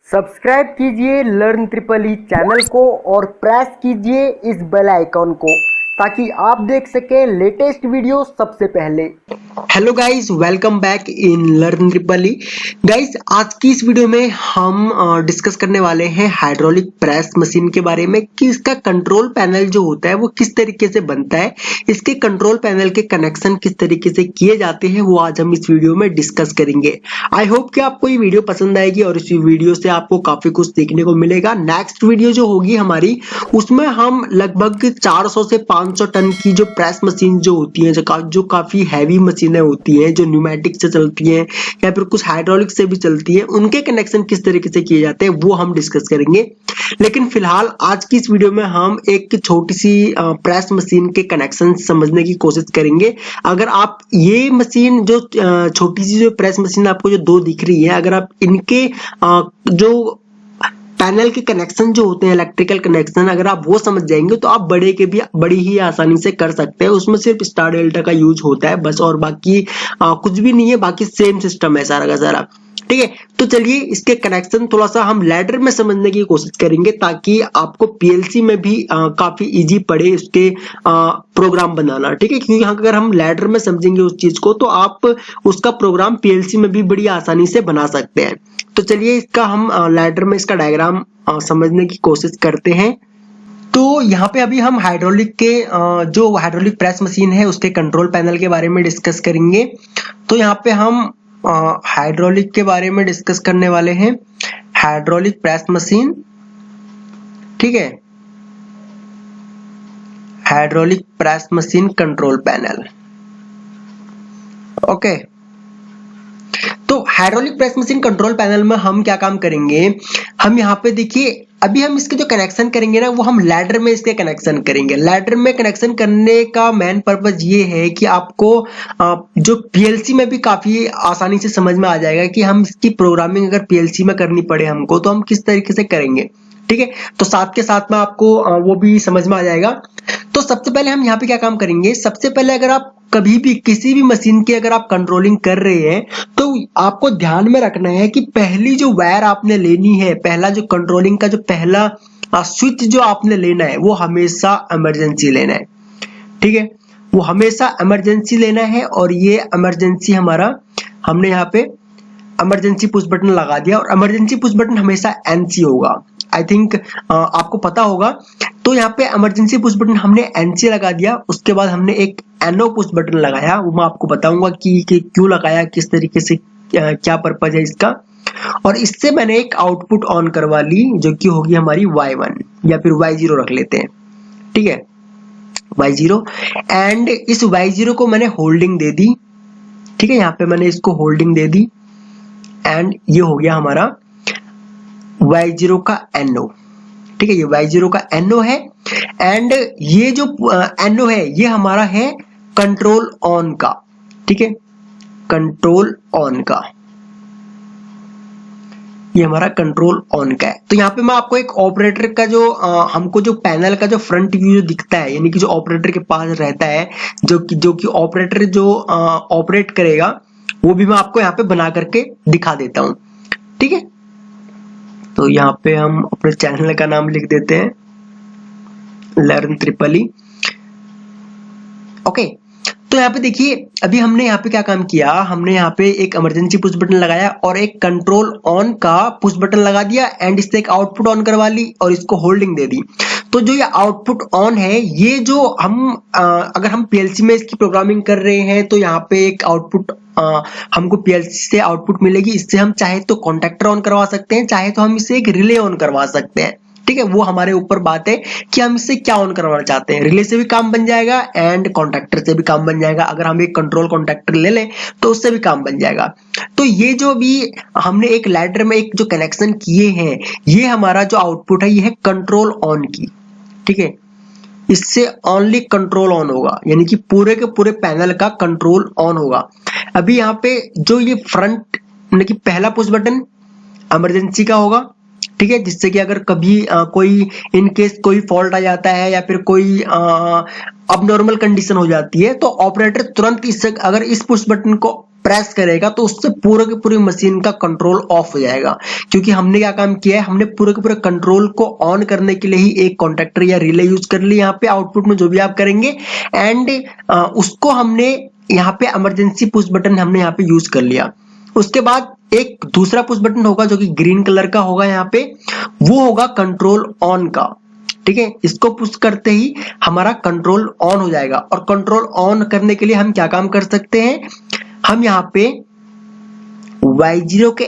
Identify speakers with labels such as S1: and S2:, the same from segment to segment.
S1: Subscribe कीजिए learn triple E channel को और प्रेस कीजिए इस बेल आइकॉन को ताकि आप देख सकें लेटेस्ट वीडियो सबसे पहले।
S2: Hello guys, welcome back in learn triple E. Guys, आज की इस वीडियो में हम डिस्कस करने वाले हैं हाइड्रोलिक प्रेस मशीन के बारे में कि इसका कंट्रोल पैनल जो होता है वो किस तरीके से बनता है, इसके कंट्रोल पैनल के कनेक्शन किस तरीके से किए जाते हैं, वो आज हम इस वीडियो में डिस्कस करेंगे। आई होप कि आपको ये वीडियो पसंद आएगी और इस वीडियो से आपको काफी कुछ सीखने को मिलेगा। नेक्स्ट वीडियो जो होगी हमारी, उसमें हम लगभग 400 से 500 टन की जो प्रेस मशीन जो होती है, जो काफी हैवी मशीनें होती हैं, जो न्यूमेटिक से चलती हैं या फिर कुछ हाइड्रोलिक से भी चलती हैं, उनके कनेक्शन किस तरीके से किए जाते हैं वो हम डिस्कस करेंगे। लेकिन फिलहाल आज की इस वीडियो में हम एक छोटी सी प्रेस मशीन के कनेक्शन समझने की कोशिश करेंगे। अगर आप ये मशीन जो छोटी सी जो प्रेस मशीन आपको जो दो दिख रही है, अगर आप इनके जो पैनल के कनेक्शन जो होते हैं, इलेक्ट्रिकल कनेक्शन, अगर आप वो समझ जाएंगे तो आप बड़े के भी बड़ी ही आसानी से कर सकते हैं। उसमें सिर्फ स्टार डेल्टा का यूज होता है बस, और बाकी कुछ भी नहीं है, बाकी सेम सिस्टम है सारा का सारा। ठीक है, तो चलिए इसके कनेक्शन थोड़ा सा हम लैडर में समझने की कोशिश करेंगे ताकि आपको पीएलसी में भी काफी इजी पड़े उसके प्रोग्राम बनाना। ठीक है, क्योंकि अगर हम लैडर में समझेंगे उस चीज को तो आप उसका प्रोग्राम पीएलसी में भी बड़ी आसानी से बना सकते हैं। तो चलिए इसका हम लैडर में इसका डायग्राम समझने की कोशिश करते हैं। तो यहाँ पे अभी हम हाइड्रोलिक के जो हाइड्रोलिक प्रेस मशीन है उसके कंट्रोल पैनल के बारे में डिस्कस करेंगे। तो यहाँ पे हम हाइड्रोलिक के बारे में डिस्कस करने वाले हैं, हाइड्रोलिक प्रेस मशीन। ठीक है, hydraulic press machine control panel. Okay, तो hydraulic press machine control panel में हम क्या काम करेंगे, हम यहाँ पे देखिए अभी हम इसके जो कनेक्शन करेंगे ना वो हम लैडर में इसके कनेक्शन करेंगे। लैडर में कनेक्शन करने का मेन पर्पस ये है कि आपको जो पीएलसी में भी काफी आसानी से समझ में आ जाएगा कि हम इसकी प्रोग्रामिंग अगर पीएलसी में करनी पड़े हमको तो हम किस तरीके से करेंगे। ठीक है, तो साथ के साथ में आपको वो भी समझ में आ जाएगा। तो सबसे पहले हम यहाँ पे क्या काम करेंगे, सबसे पहले अगर आप कभी भी किसी भी मशीन की अगर आप कंट्रोलिंग कर रहे हैं तो आपको ध्यान में रखना है कि पहली जो वायर आपने लेनी है, पहला जो कंट्रोलिंग का जो पहला स्विच जो आपने लेना है वो हमेशा इमरजेंसी लेना है। ठीक है, वो हमेशा इमरजेंसी लेना है और ये इमरजेंसी हमारा, हमने यहाँ पे इमरजेंसी पुश बटन लगा दिया और इमरजेंसी पुश बटन हमेशा एनसी होगा। आई थिंक आपको पता होगा। तो यहाँ पे इमरजेंसी पुश बटन हमने एनसी लगा दिया, उसके बाद हमने एक एनओ पुश बटन लगाया, वो मैं आपको बताऊंगा कि क्यों लगाया, किस तरीके से, क्या पर्पज है इसका। और इससे मैंने एक आउटपुट ऑन करवा ली जो कि होगी हमारी Y1 या फिर Y0 रख लेते हैं। ठीक है, Y0, एंड इस Y0 को मैंने होल्डिंग दे दी। ठीक है, यहाँ पे मैंने इसको होल्डिंग दे दी एंड ये हो गया हमारा Y0 का NO। ठीक है, ये Y0 का NO है एंड ये जो NO है ये हमारा है कंट्रोल ऑन का। ठीक है, कंट्रोल ऑन का, ये हमारा कंट्रोल ऑन का है। तो यहाँ पे मैं आपको एक ऑपरेटर का जो हमको जो पैनल का जो फ्रंट व्यू जो दिखता है, यानी कि जो ऑपरेटर के पास रहता है, जो कि ऑपरेटर जो ऑपरेट करेगा, वो भी मैं आपको यहाँ पे बना करके दिखा देता हूँ। ठीक है, तो यहाँ पे हम अपने चैनल का नाम लिख देते हैं लर्न ट्रिपल ई। ओके, तो यहाँ पे देखिए अभी हमने यहाँ पे क्या काम किया, हमने यहाँ पे एक इमरजेंसी पुश बटन लगाया और एक कंट्रोल ऑन का पुश बटन लगा दिया एंड इससे एक आउटपुट ऑन करवा ली और इसको होल्डिंग दे दी। तो जो ये आउटपुट ऑन है, ये जो हम अगर हम पीएलसी में इसकी प्रोग्रामिंग कर रहे हैं तो यहाँ पे एक आउटपुट हमको पीएलसी से आउटपुट मिलेगी। इससे हम चाहे तो कॉन्टैक्टर ऑन करवा सकते हैं, चाहे तो हम इसे एक रिले ऑन करवा सकते हैं। ठीक है, वो हमारे ऊपर बात है कि हम इससे क्या ऑन करवाना चाहते हैं। रिले से भी काम बन जाएगा एंड कॉन्टैक्टर से भी काम बन जाएगा। अगर हम एक कंट्रोल कॉन्टैक्टर ले लें तो उससे भी काम बन जाएगा। तो ये जो भी हमने एक लैडर में एक जो कनेक्शन किए हैं, ये हमारा जो आउटपुट है ये है कंट्रोल ऑन की। ठीक है, इससे ओनली कंट्रोल ऑन होगा, यानी कि पूरे के पूरे पैनल का कंट्रोल ऑन होगा। अभी यहाँ पे जो ये फ्रंट यानी कि पहला पुश बटन इमरजेंसी का होगा। ठीक है, जिससे कि अगर कभी कोई इन केस कोई फॉल्ट आ जाता है या फिर कोई अब नॉर्मल कंडीशन हो जाती है तो ऑपरेटर तुरंत इससे अगर इस पुश बटन को प्रेस करेगा तो उससे पूरा की पूरी मशीन का कंट्रोल ऑफ हो जाएगा, क्योंकि हमने क्या काम किया है, हमने पूरे के पूरे कंट्रोल को ऑन करने के लिए ही एक कॉन्टैक्टर या रिले यूज कर ली यहाँ पे आउटपुट में, जो भी आप करेंगे, एंड उसको हमने यहाँ पे इमरजेंसी पुश बटन हमने यहाँ पे यूज कर लिया। उसके बाद एक दूसरा पुश बटन होगा जो कि ग्रीन कलर का होगा यहाँ पे, वो होगा कंट्रोल ऑन का। ठीक है, इसको पुश करते ही हमारा कंट्रोल ऑन हो जाएगा। और कंट्रोल ऑन करने के लिए हम क्या काम कर सकते हैं, हम यहाँ पे Y0 के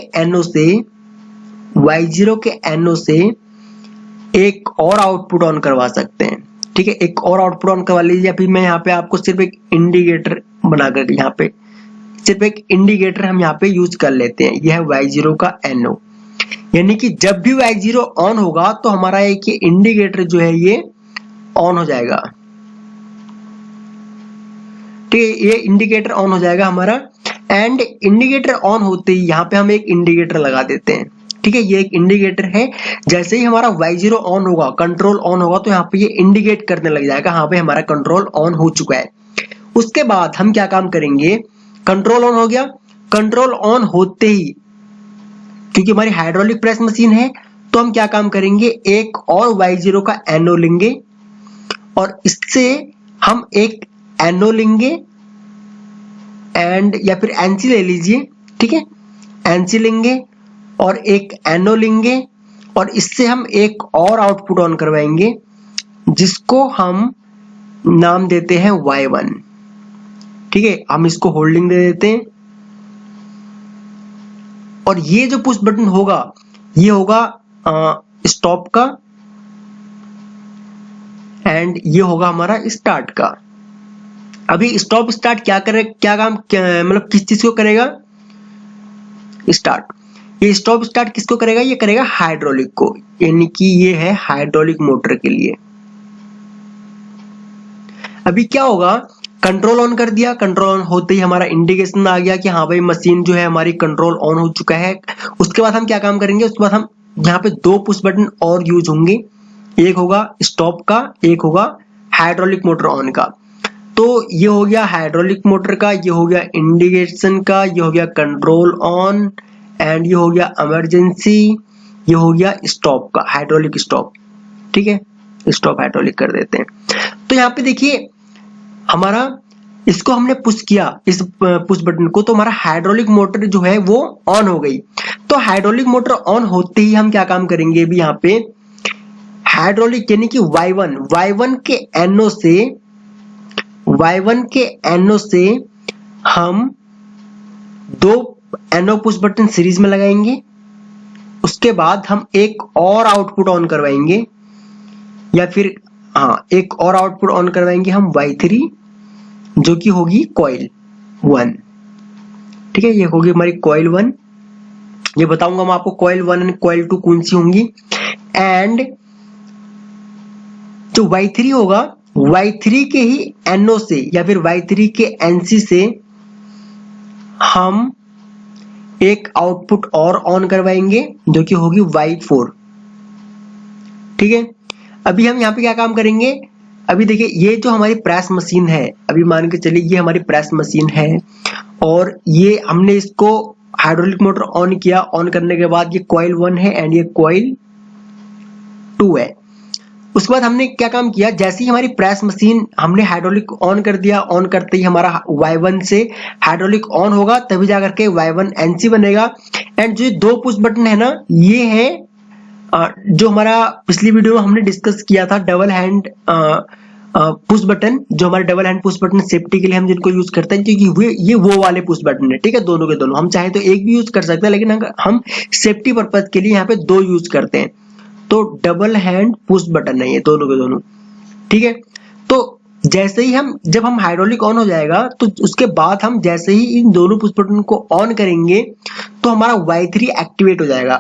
S2: NO से एक और आउटपुट ऑन करवा सकते हैं। ठीक है, एक और आउटपुट ऑन करवा लीजिए। अभी मैं यहाँ पे आपको सिर्फ एक इंडिकेटर बनाकर यहाँ पे सिर्फ एक इंडिकेटर हम यहाँ पे यूज कर लेते हैं। यह है Y0 का NO, यानी कि जब भी Y0 ऑन होगा तो हमारा एक ये इंडिकेटर जो है ये ऑन हो जाएगा। ठीक है, ये इंडिकेटर ऑन हो जाएगा हमारा। एंड इंडिकेटर ऑन होते ही यहाँ पे हम एक इंडिकेटर लगा देते हैं। ठीक है, ये एक इंडिकेटर है। जैसे ही हमारा Y0 ऑन होगा, कंट्रोल ऑन होगा, तो यहाँ पे ये इंडिकेट करने लग जाएगा, हाँ भाई हमारा कंट्रोल ऑन हो चुका है। उसके बाद हम क्या काम करेंगे, कंट्रोल ऑन हो गया, कंट्रोल ऑन होते ही क्योंकि हमारी हाइड्रोलिक प्रेस मशीन है तो हम क्या काम करेंगे, एक और Y0 का NO लेंगे और इससे हम एक NO लेंगे एंड या फिर NC ले लीजिए। ठीक है, NC लेंगे और एक NO लेंगे और इससे हम एक और आउटपुट ऑन करवाएंगे जिसको हम नाम देते हैं Y1। ठीक है, हम इसको होल्डिंग दे देते हैं और ये जो पुश बटन होगा ये होगा स्टॉप का एंड ये होगा हमारा स्टार्ट का। अभी स्टॉप स्टार्ट क्या करे, क्या काम मतलब किस चीज को करेगा, स्टार्ट। ये स्टॉप स्टार्ट किसको करेगा, ये करेगा हाइड्रोलिक को, यानी कि ये है हाइड्रोलिक मोटर के लिए। अभी क्या होगा, कंट्रोल ऑन कर दिया, कंट्रोल ऑन होते ही हमारा इंडिकेशन आ गया कि हाँ भाई मशीन जो है हमारी कंट्रोल ऑन हो चुका है। उसके बाद हम क्या काम करेंगे, उसके बाद हम यहाँ पे दो पुश बटन और यूज होंगे, एक होगा स्टॉप का, एक होगा हाइड्रोलिक मोटर ऑन का। तो ये हो गया हाइड्रोलिक मोटर का, ये हो गया इंडिकेशन का, ये हो गया कंट्रोल ऑन एंड ये हो गया इमरजेंसी, ये हो गया स्टॉप का, हाइड्रोलिक स्टॉप। ठीक है, स्टॉप हाइड्रोलिक कर देते हैं। तो यहाँ पे देखिए हमारा इसको हमने पुश किया, इस पुश बटन को, तो हमारा हाइड्रोलिक मोटर जो है वो ऑन हो गई। तो हाइड्रोलिक मोटर ऑन होते ही हम क्या काम करेंगे, भी यहाँ पे हाइड्रोलिक यानी कि Y1 के NO से हम दो NO पुश बटन सीरीज में लगाएंगे। उसके बाद हम एक और आउटपुट ऑन करवाएंगे या फिर एक और आउटपुट ऑन करवाएंगे हम Y3, जो कि होगी कॉइल 1। ठीक है, ये होगी हमारी कॉइल 1। ये बताऊंगा मैं आपको कॉइल 1 एंड कॉइल 2 कौन सी होंगी। एंड जो Y3 होगा, Y3 के ही NO से या फिर Y3 के NC से हम एक आउटपुट और ऑन करवाएंगे जो कि होगी Y4। ठीक है, अभी हम यहाँ पे क्या काम करेंगे, अभी देखिए ये जो हमारी प्रेस मशीन है, अभी मान के चलिए ये हमारी प्रेस मशीन है और ये हमने इसको हाइड्रोलिक मोटर ऑन किया। ऑन करने के बाद ये कॉइल 1 है एंड ये कॉइल 2 है। उसके बाद हमने क्या काम किया, जैसे ही हमारी प्रेस मशीन हमने हाइड्रोलिक ऑन कर दिया, ऑन करते ही हमारा Y1 से हाइड्रोलिक ऑन होगा, तभी जाकर के Y1 NC बनेगा। एंड जो दो पुश बटन है ना, ये है जो हमारा पिछली वीडियो में हमने डिस्कस किया था, डबल हैंड पुश बटन, जो हमारे double hand push button safety के लिए हम जिनको यूज करते हैं, क्योंकि ये वो वाले पुश बटन है। ठीक है, दोनों के दोनों, हम चाहे तो एक भी यूज कर सकते हैं, लेकिन हम सेफ्टी पर्पज के लिए यहाँ पे दो यूज करते हैं। तो डबल हैंड पुश बटन है ये दोनों के दोनों। ठीक है, तो जैसे ही जब हम हाइड्रोलिक ऑन हो जाएगा, तो उसके बाद हम जैसे ही इन दोनों पुश बटन को ऑन करेंगे तो हमारा Y3 एक्टिवेट हो जाएगा।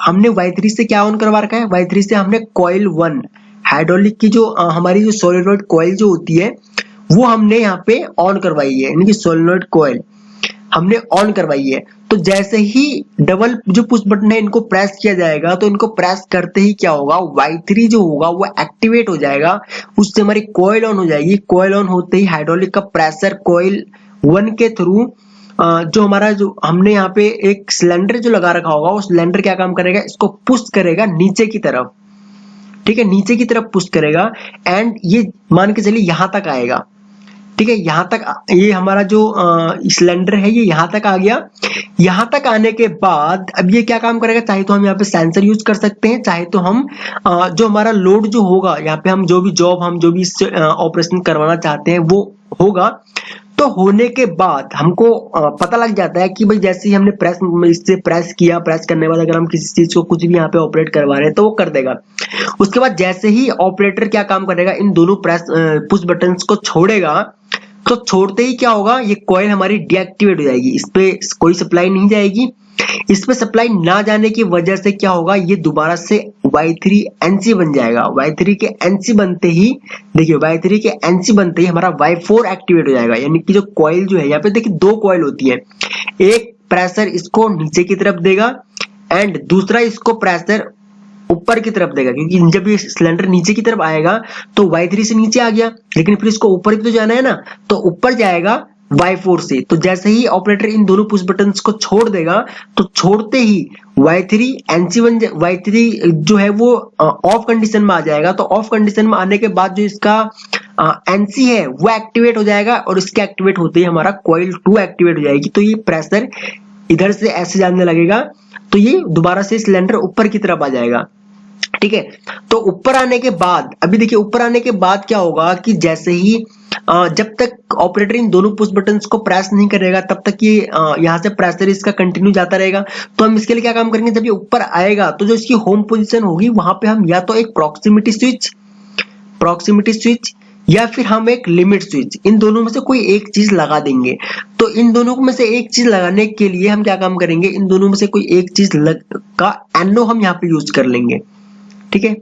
S2: हमने Y3 से क्या ऑन करवा रखा है, Y3 से हमने कॉइल 1 हाइड्रोलिक की जो हमारी जो सोलेनॉइड कॉइल जो होती है वो हमने यहाँ पे ऑन करवाई है, यानी कि सोलेनॉइड कॉइल हमने ऑन करवाई है। तो जैसे ही डबल जो पुश बटन है इनको प्रेस किया जाएगा, तो इनको प्रेस करते ही क्या होगा, Y3 जो होगा वो एक्टिवेट हो जाएगा, उससे हमारी कॉइल ऑन हो जाएगी। कॉइल ऑन होते ही हाइड्रोलिक का प्रेशर कॉइल 1 के थ्रू जो हमारा जो हमने यहाँ पे एक सिलेंडर जो लगा रखा होगा, वो सिलेंडर क्या काम करेगा, इसको पुश करेगा नीचे की तरफ। ठीक है, नीचे की तरफ पुश करेगा एंड ये मान के चलिए यहां तक आएगा। ठीक है, यहां तक ये हमारा जो सिलेंडर है ये यहां तक आ गया। यहां तक आने के बाद अब ये क्या काम करेगा, चाहे तो हम यहाँ पे सेंसर यूज कर सकते हैं, चाहे तो हम जो हमारा लोड जो होगा यहाँ पे, हम जो भी जॉब हम जो भी ऑपरेशन करवाना चाहते हैं वो होगा। तो होने के बाद हमको पता लग जाता है कि भाई जैसे ही हमने प्रेस इससे प्रेस किया, प्रेस करने के बाद अगर हम किसी चीज को कुछ भी यहाँ पे ऑपरेट करवा रहे हैं तो वो कर देगा। उसके बाद जैसे ही ऑपरेटर क्या काम करेगा, इन दोनों प्रेस पुश बटन्स को छोड़ेगा, तो छोड़ते ही क्या होगा, ये कॉइल हमारी डीएक्टिवेट हो जाएगी, इस पे कोई सप्लाई नहीं जाएगी। इस पे सप्लाई ना जाने की वजह से क्या होगा, ये दोबारा से Y3NC बन जाएगा। Y3 के NC बनते ही देखिए, Y3 के NC बनते ही हमारा Y4 एक्टिवेट हो जाएगा। यानी कि जो कॉइल जो है यहाँ पे देखिए दो कॉइल होती है, एक प्रेशर इसको नीचे की तरफ देगा एंड दूसरा इसको प्रेशर ऊपर की तरफ देगा, क्योंकि जब ये सिलेंडर नीचे की तरफ आएगा तो Y3 से नीचे आ गया, लेकिन फिर इसको ऊपर भी तो जाना है ना, तो ऊपर जाएगा Y4 से। तो जैसे ही ऑपरेटर इन दोनों पुश बटन्स को छोड़ देगा, तो छोड़ते ही Y3 जो है वो ऑफ कंडीशन में आ जाएगा। तो ऑफ कंडीशन में आने के बाद जो इसका NC है वो एक्टिवेट हो जाएगा और इसके एक्टिवेट होते ही हमारा कॉइल 2 एक्टिवेट हो जाएगी। तो ये प्रेशर इधर से ऐसे जाने लगेगा, तो ये दोबारा से सिलेंडर ऊपर की तरफ आ जाएगा। ठीक है, तो ऊपर आने के बाद अभी देखिए, ऊपर आने के बाद क्या होगा कि जैसे ही जब तक ऑपरेटर इन दोनों पुश बटन्स को प्रेस नहीं करेगा तब तक ये यहाँ से प्रेशर इसका कंटिन्यू जाता रहेगा। तो हम इसके लिए क्या काम करेंगे, जब ये ऊपर आएगा तो जो इसकी होम पोजीशन होगी वहां पे हम या तो एक प्रॉक्सिमिटी स्विच या फिर हम एक लिमिट स्विच, इन दोनों में से कोई एक चीज लगा देंगे। तो इन दोनों में से एक चीज लगाने के लिए हम क्या काम करेंगे, इन दोनों में से कोई एक चीज का एनो हम यहाँ पे यूज कर लेंगे। ठीक है,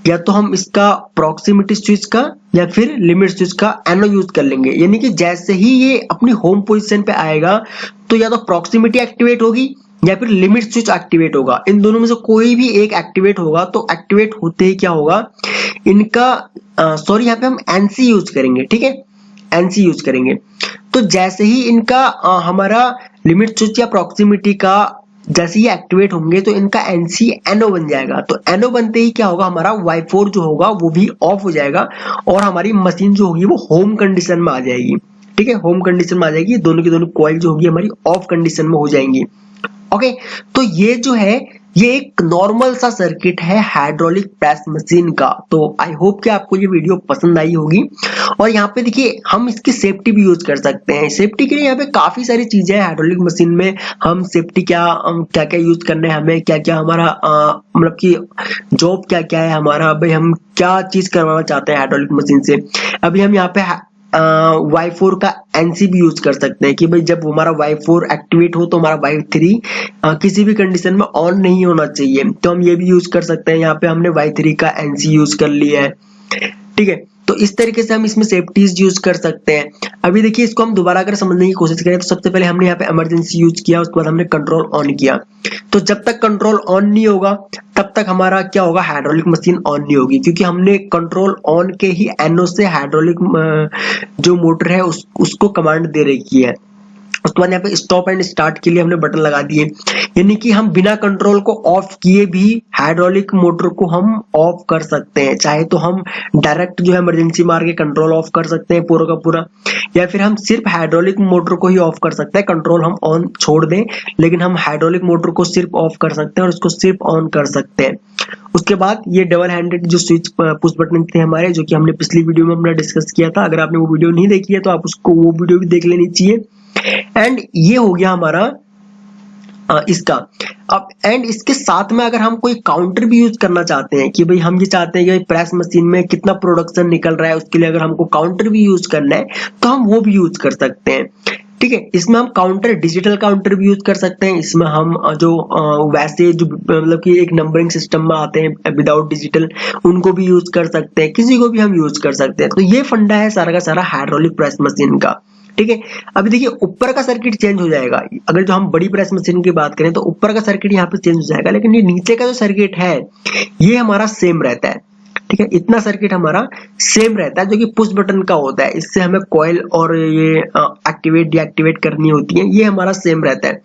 S2: या तो हम इसका प्रॉक्सिमिटी स्विच का या फिर लिमिट स्विच का एनो यूज कर लेंगे। यानी कि जैसे ही ये अपनी होम पोजीशन पे आएगा तो या तो प्रॉक्सिमिटी एक्टिवेट होगी या फिर लिमिट स्विच एक्टिवेट होगा। इन दोनों में से कोई भी एक एक्टिवेट होगा। तो एक्टिवेट होते ही क्या होगा, इनका यहाँ पे हम एनसी यूज करेंगे। ठीक है, एनसी यूज करेंगे। तो जैसे ही इनका हमारा लिमिट स्विच या प्रॉक्सिमिटी का जैसे ही एक्टिवेट होंगे तो इनका एनसी एनओ बन जाएगा। तो एनओ बनते ही क्या होगा, हमारा Y4 जो होगा वो भी ऑफ हो जाएगा और हमारी मशीन जो होगी वो होम कंडीशन में आ जाएगी। ठीक है, होम कंडीशन में आ जाएगी, दोनों की दोनों कॉइल जो होगी हमारी ऑफ कंडीशन में हो जाएंगी। ओके, तो ये जो है ये एक नॉर्मल सा सर्किट है हाइड्रोलिक प्रेस मशीन का। तो आई होप कि आपको ये वीडियो पसंद आई होगी। और यहाँ पे देखिए हम इसकी सेफ्टी भी यूज कर सकते हैं। सेफ्टी के लिए यहाँ पे काफी सारी चीजें हैं हाइड्रोलिक मशीन में। हम सेफ्टी क्या क्या यूज करना है, हमें क्या क्या हमारा मतलब कि जॉब क्या क्या है हमारा, भाई हम क्या चीज करवाना चाहते हैं हाइड्रोलिक मशीन से। अभी हम यहाँ पे Y4 का NC भी यूज कर सकते हैं कि भाई जब हमारा Y4 एक्टिवेट हो तो हमारा Y3 किसी भी कंडीशन में ऑन नहीं होना चाहिए। तो हम ये भी यूज कर सकते हैं। यहाँ पे हमने Y3 का NC यूज कर लिया है। ठीक है, तो इस तरीके से हम इसमें सेफ्टीज यूज कर सकते हैं। अभी देखिए इसको हम दोबारा अगर समझने की कोशिश करें तो सबसे पहले हमने यहाँ पे इमरजेंसी यूज किया, उसके बाद हमने कंट्रोल ऑन किया। तो जब तक कंट्रोल ऑन नहीं होगा तब तक हमारा क्या होगा, हाइड्रोलिक मशीन ऑन नहीं होगी, क्योंकि हमने कंट्रोल ऑन के ही एनओ से हाइड्रोलिक जो मोटर है उसको कमांड दे रखी है। उसके बाद यहाँ पे स्टॉप एंड स्टार्ट के लिए हमने बटन लगा दिए। यानी कि हम बिना कंट्रोल को ऑफ किए भी हाइड्रोलिक मोटर को हम ऑफ कर सकते हैं। चाहे तो हम डायरेक्ट जो है इमरजेंसी मार के कंट्रोल ऑफ कर सकते हैं पूरा का पूरा, या फिर हम सिर्फ हाइड्रोलिक मोटर को ही ऑफ कर सकते हैं, कंट्रोल हम ऑन छोड़ दें, लेकिन हम हाइड्रोलिक मोटर को सिर्फ ऑफ कर सकते हैं और उसको सिर्फ ऑन कर सकते हैं। उसके बाद ये डबल हैंडेड जो स्विच पुश बटन थे हमारे, जो कि हमने पिछली वीडियो में हमने डिस्कस किया था। अगर आपने वो वीडियो नहीं देखी है तो आप उसको वो वीडियो भी देख लेनी चाहिए। एंड ये हो गया हमारा इसका। अब एंड इसके साथ में अगर हम कोई काउंटर भी यूज करना चाहते हैं कि भाई हम ये चाहते हैं कि प्रेस मशीन में कितना प्रोडक्शन निकल रहा है, उसके लिए अगर हमको काउंटर भी यूज करना है तो हम वो भी यूज कर सकते हैं। ठीक है, इसमें हम काउंटर डिजिटल काउंटर भी यूज कर सकते हैं। इसमें हम जो वैसे जो मतलब कि एक नंबरिंग सिस्टम में आते हैं विदाउट डिजिटल, उनको भी यूज कर सकते हैं, किसी को भी हम यूज कर सकते हैं। तो ये फंडा है सारा का सारा हाइड्रोलिक प्रेस मशीन का। ठीक है, अभी देखिए ऊपर का सर्किट चेंज हो जाएगा। अगर जो हम बड़ी प्रेस मशीन की बात करें तो ऊपर का सर्किट यहाँ पे चेंज हो जाएगा, लेकिन ये नीचे का जो सर्किट है ये हमारा सेम रहता है। ठीक है, इतना सर्किट हमारा सेम रहता है जो कि पुश बटन का होता है। इससे हमें कॉइल और ये एक्टिवेट डीएक्टिवेट करनी होती है, ये हमारा सेम रहता है।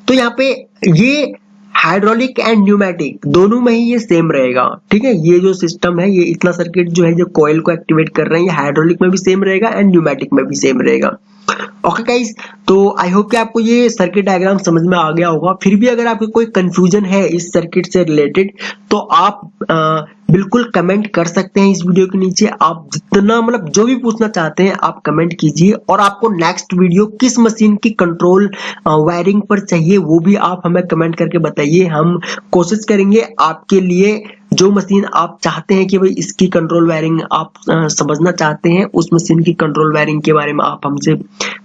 S2: तो यहाँ पे ये हाइड्रोलिक एंड न्यूमेटिक दोनों में ही ये सेम रहेगा। ठीक है, ये जो सिस्टम है, ये इतना सर्किट जो है जो कॉइल को एक्टिवेट कर रहे हैं, ये हाइड्रोलिक में भी सेम रहेगा एंड न्यूमेटिक में भी सेम रहेगा। ओके गाइस, तो आई होप कि आपको ये सर्किट डायग्राम समझ में आ गया होगा। फिर भी अगर आपको कोई कंफ्यूजन है इस सर्किट से रिलेटेड तो आप बिल्कुल कमेंट कर सकते हैं इस वीडियो के नीचे। आप जितना मतलब जो भी पूछना चाहते हैं आप कमेंट कीजिए, और आपको नेक्स्ट वीडियो किस मशीन की कंट्रोल वायरिंग पर चाहिए वो भी आप हमें कमेंट करके बताइए। हम कोशिश करेंगे आपके लिए जो मशीन आप चाहते हैं कि भाई इसकी कंट्रोल वायरिंग आप समझना चाहते हैं, उस मशीन की कंट्रोल वायरिंग के बारे में आप हमसे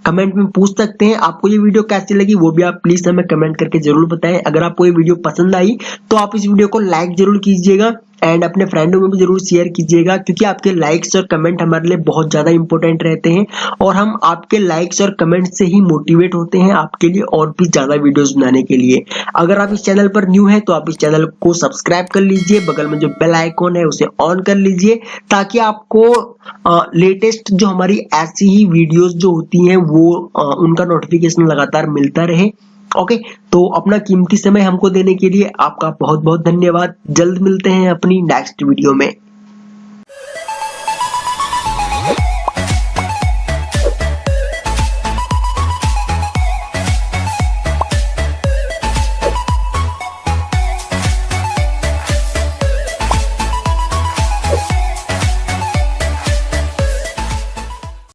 S2: कमेंट में पूछ सकते हैं। आपको ये वीडियो कैसी लगी वो भी आप प्लीज हमें कमेंट करके जरूर बताएं। अगर आपको ये वीडियो पसंद आई तो आप इस वीडियो को लाइक जरूर कीजिएगा एंड अपने फ्रेंडों में भी जरूर शेयर कीजिएगा, क्योंकि आपके लाइक्स और कमेंट हमारे लिए बहुत ज्यादा इंपॉर्टेंट रहते हैं और हम आपके लाइक्स और कमेंट से ही मोटिवेट होते हैं आपके लिए और भी ज्यादा वीडियोस बनाने के लिए। अगर आप इस चैनल पर न्यू है तो आप इस चैनल को सब्सक्राइब कर लीजिए, बगल में जो बेल आइकॉन है उसे ऑन कर लीजिए, ताकि आपको लेटेस्ट जो हमारी ऐसी ही वीडियोस जो होती हैं वो उनका नोटिफिकेशन लगातार मिलता रहे। ओके, तो अपना कीमती समय हमको देने के लिए आपका बहुत बहुत धन्यवाद। जल्द मिलते हैं अपनी नेक्स्ट वीडियो में।